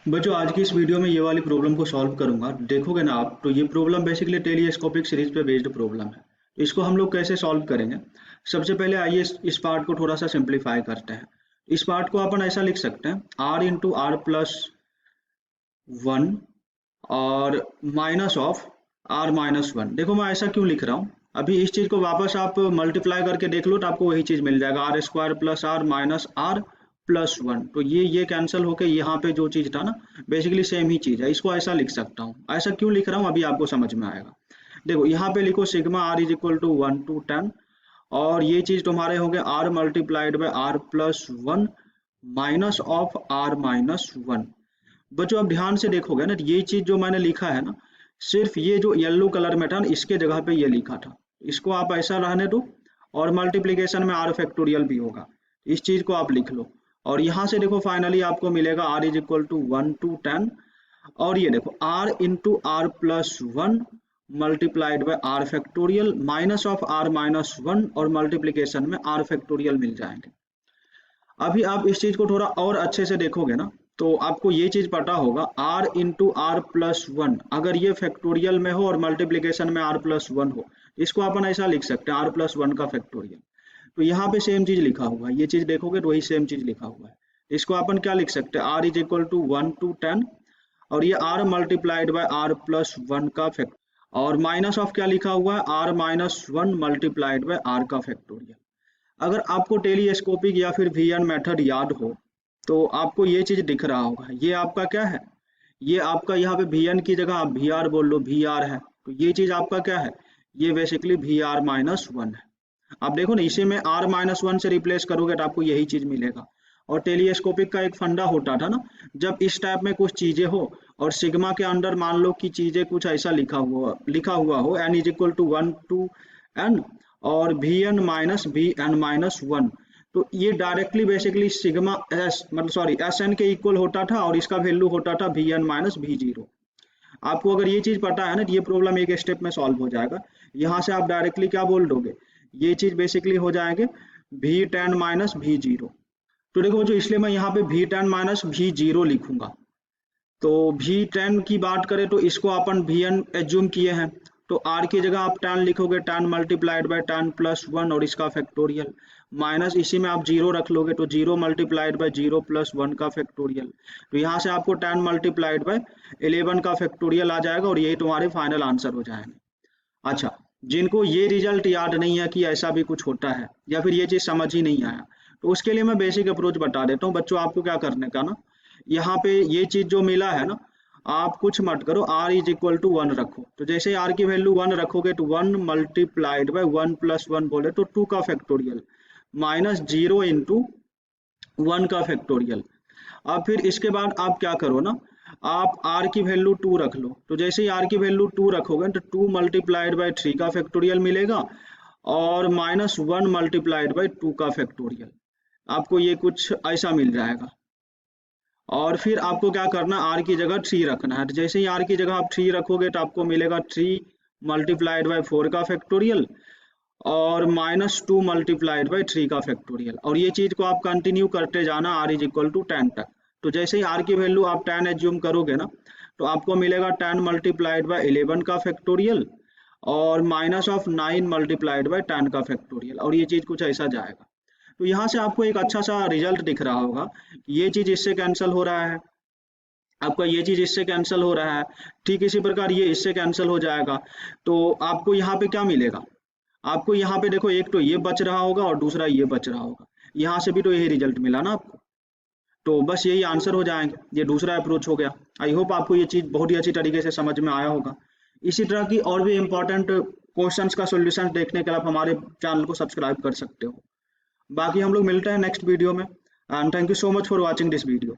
बच्चों आज की इस वीडियो में ये वाली प्रॉब्लम को सॉल्व करूंगा। देखोगे ना आप, तो ये प्रॉब्लम बेसिकली टेलीस्कोपिक सीरीज पे बेस्ड प्रॉब्लम है। तो इसको हम लोग कैसे सॉल्व करेंगे? सबसे पहले आइए इस पार्ट को थोड़ा सा सिंप्लीफाई करते हैं। इस पार्ट को अपन ऐसा लिख सकते हैं, R into are plus one और minus of are minus one. देखो मैं ऐसा क्यों लिख रहा हूँ, अभी इस चीज को वापस आप मल्टीप्लाई करके देख लो तो आपको वही चीज मिल जाएगा, r square plus r minus r plus one. तो ये कैंसिल होके यहाँ पे जो चीज था ना, बेसिकली सेम ही चीज है। इसको ऐसा लिख सकता हूँ। ऐसा क्यों लिख रहा हूँ अभी आपको समझ में आएगा। देखो यहाँ पे लिखो sigma r is equal to 1 to 10, और ये चीज तुम्हारे होंगे r multiplied by r plus one minus of are minus one. बच्चों अब ध्यान से देखोगे ना, ये चीज जो मैंने लिखा है ना, सिर्फ ये जो येलो कलर में था ना, इसके जगह पे ये लिखा था। इसको आप ऐसा रहने दो, और मल्टीप्लीकेशन में आर फैक्टोरियल भी होगा, इस चीज को आप लिख लो। और यहाँ से देखो फाइनली आपको मिलेगा r is equal to 1 to 10, और ये देखो r into are plus one multiplied by r factorial minus of are minus one, और मल्टीप्लीकेशन में आर फैक्टोरियल मिल जाएंगे। अभी आप इस चीज को थोड़ा और अच्छे से देखोगे ना, तो आपको ये चीज पता होगा, r into are plus one अगर ये फैक्टोरियल में हो और मल्टीप्लीकेशन में r प्लस वन हो, इसको अपन ऐसा लिख सकते हैं, r प्लस वन का फैक्टोरियल। तो यहाँ पे सेम चीज लिखा हुआ है, ये चीज देखोगे तो वही सेम चीज लिखा हुआ है। इसको अपन क्या लिख सकते हैं, r is equal to 1 to 10, और ये r multiplied by r plus one का फैक्ट, और माइनस ऑफ क्या लिखा हुआ है, r minus one multiplied by r का फैक्टोरियल। अगर आपको टेलीस्कोपिक या फिर वीएन मेथड याद हो, तो आपको ये चीज दिख रहा होगा, ये आपका क्या है, ये आपका यहाँ पे वीएन की जगह आप वी आर बोल लो, वी आर है। तो ये चीज आपका क्या है, ये basically v r minus one है। आप देखो ना, इसे में आर माइनस वन से रिप्लेस करोगे तो आपको यही चीज मिलेगा। और टेलीस्कोपिक का एक फंडा होता था ना, जब इस टाइप में कुछ चीजें हो और सिग्मा के अंदर मान लो कि चीजें कुछ ऐसा लिखा हुआ हो, n is equal to 1 to n और v n minus v n minus one, तो ये डायरेक्टली बेसिकली सिग्मा एस मतलब सॉरी एस एन के इक्वल होता था, और इसका वैल्यू होता था v n minus v zero. आपको अगर ये चीज पता है ना, तो ये प्रॉब्लम एक स्टेप में सॉल्व हो जाएगा। यहाँ से आप डायरेक्टली क्या बोल दोगे, ये चीज बेसिकली हो जाएंगे v ten minus v zero. तो देखो जो, इसलिए मैं यहाँ पे v ten minus v zero लिखूंगा। तो वी टेन की बात करें तो इसको अपन वी एन एज्यूम किए हैं, तो आर की जगह आप टेन लिखोगे, ten multiplied by ten plus one और इसका फैक्टोरियल, माइनस इसी में आप जीरो रख लोगे, तो zero multiplied by zero plus one का फैक्टोरियल। तो यहाँ से आपको टेन मल्टीप्लाइड बाय 11 का फैक्टोरियल आ जाएगा, और यही तुम्हारे फाइनल आंसर हो जाएंगे। अच्छा, जिनको ये रिजल्ट याद नहीं है कि ऐसा भी कुछ होता है, या फिर ये चीज समझ ही नहीं आया, तो उसके लिए मैं बेसिक अप्रोच बता देता हूँ। बच्चों आपको क्या करने का ना, यहाँ पे ये चीज जो मिला है ना, आप कुछ मत करो, r is equal to one रखो। तो जैसे r की वैल्यू वन रखोगे, तो one multiplied by one plus one बोले तो टू का factorial, minus zero into one का फैक्टोरियल। अब फिर इसके बाद आप क्या करो ना, आप r की वैल्यू टू रख लो। तो जैसे ही r की वैल्यू टू रखोगे, तो टू मल्टीप्लाइड बाय थ्री का फैक्टोरियल मिलेगा, और minus one multiplied by two का फैक्टोरियल। आपको ये कुछ ऐसा मिल जाएगा। और फिर आपको क्या करना, आर की जगह थ्री रखना है। तो जैसे ही आर की जगह आप थ्री रखोगे, तो आपको मिलेगा थ्री मल्टीप्लाइड बाय फोर का फैक्टोरियल, और minus two multiplied by three का फैक्टोरियल। और ये चीज को आप कंटिन्यू करते जाना r is equal to ten तक। तो जैसे ही आर की वैल्यू आप टेन एज्यूम करोगे ना, तो आपको मिलेगा टेन मल्टीप्लाइड बाई 11 का फैक्टोरियल, और minus of nine multiplied by ten का फैक्टोरियल, और ये चीज कुछ ऐसा जाएगा। तो यहाँ से आपको एक अच्छा सा रिजल्ट दिख रहा होगा, ये चीज इससे कैंसिल हो रहा है, आपका ये चीज इससे कैंसिल हो रहा है, ठीक इसी प्रकार ये इससे कैंसिल हो जाएगा। तो आपको यहाँ पे क्या मिलेगा, आपको यहाँ पे देखो, एक तो ये बच रहा होगा और दूसरा ये बच रहा होगा। यहाँ से भी तो यही रिजल्ट मिला ना आपको, तो बस यही आंसर हो जाएंगे। ये दूसरा अप्रोच हो गया। आई होप आपको ये चीज बहुत ही अच्छी तरीके से समझ में आया होगा। इसी तरह की और भी इम्पोर्टेंट क्वेश्चंस का सॉल्यूशन देखने के लिए आप हमारे चैनल को सब्सक्राइब कर सकते हो। बाकी हम लोग मिलते हैं नेक्स्ट वीडियो में, and thank you so much for watching this video.